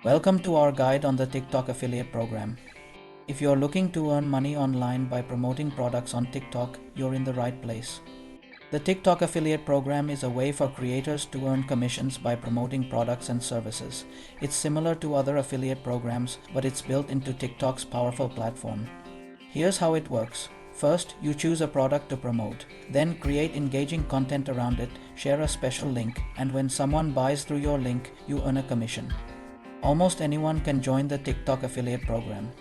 Welcome to our guide on the TikTok affiliate program. If you're looking to earn money online by promoting products on TikTok, you're in the right place. The TikTok affiliate program is a way for creators to earn commissions by promoting products and services. It's similar to other affiliate programs, but it's built into TikTok's powerful platform. Here's how it works. First, you choose a product to promote. Then create engaging content around it, share a special link, and when someone buys through your link, you earn a commission. Almost anyone can join the TikTok affiliate program.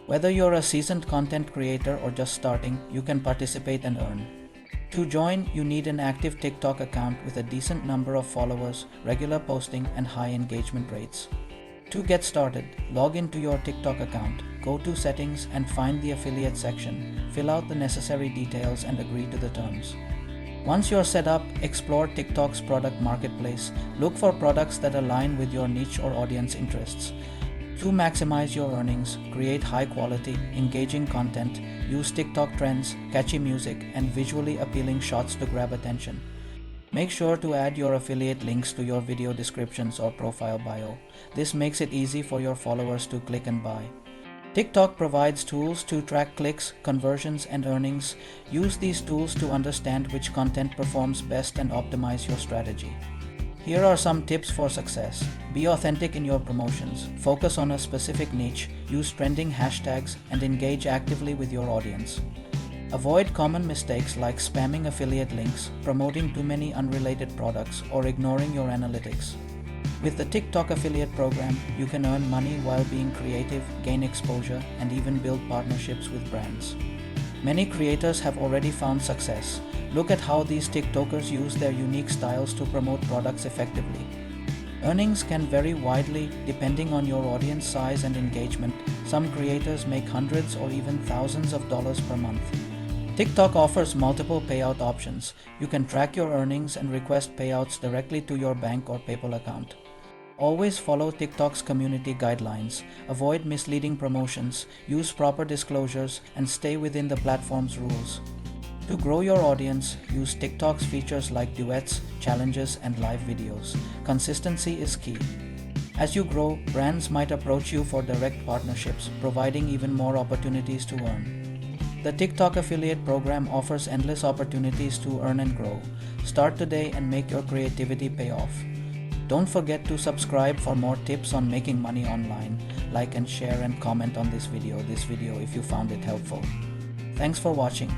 Whether you're a seasoned content creator or just starting, you can participate and earn. To join, you need an active TikTok account with a decent number of followers, regular posting, and high engagement rates. To get started, log into your TikTok account, go to Settings and find the Affiliate section, fill out the necessary details and agree to the terms. Once you're set up, explore TikTok's product marketplace. Look for products that align with your niche or audience interests. To maximize your earnings, create high-quality, engaging content, use TikTok trends, catchy music, and visually appealing shots to grab attention. Make sure to add your affiliate links to your video descriptions or profile bio. This makes it easy for your followers to click and buy. TikTok provides tools to track clicks, conversions, and earnings. Use these tools to understand which content performs best and optimize your strategy. Here are some tips for success. Be authentic in your promotions. Focus on a specific niche, use trending hashtags, and engage actively with your audience. Avoid common mistakes like spamming affiliate links, promoting too many unrelated products, or ignoring your analytics. With the TikTok affiliate program, you can earn money while being creative, gain exposure, and even build partnerships with brands. Many creators have already found success. Look at how these TikTokers use their unique styles to promote products effectively. Earnings can vary widely depending on your audience size and engagement. Some creators make hundreds or even thousands of dollars per month. TikTok offers multiple payout options. You can track your earnings and request payouts directly to your bank or PayPal account. Always follow TikTok's community guidelines, avoid misleading promotions, use proper disclosures, and stay within the platform's rules. To grow your audience, use TikTok's features like duets, challenges, and live videos. Consistency is key. As you grow, brands might approach you for direct partnerships, providing even more opportunities to earn. The TikTok affiliate program offers endless opportunities to earn and grow. Start today and make your creativity pay off. Don't forget to subscribe for more tips on making money online. Like and share and comment on this video if you found it helpful. Thanks for watching.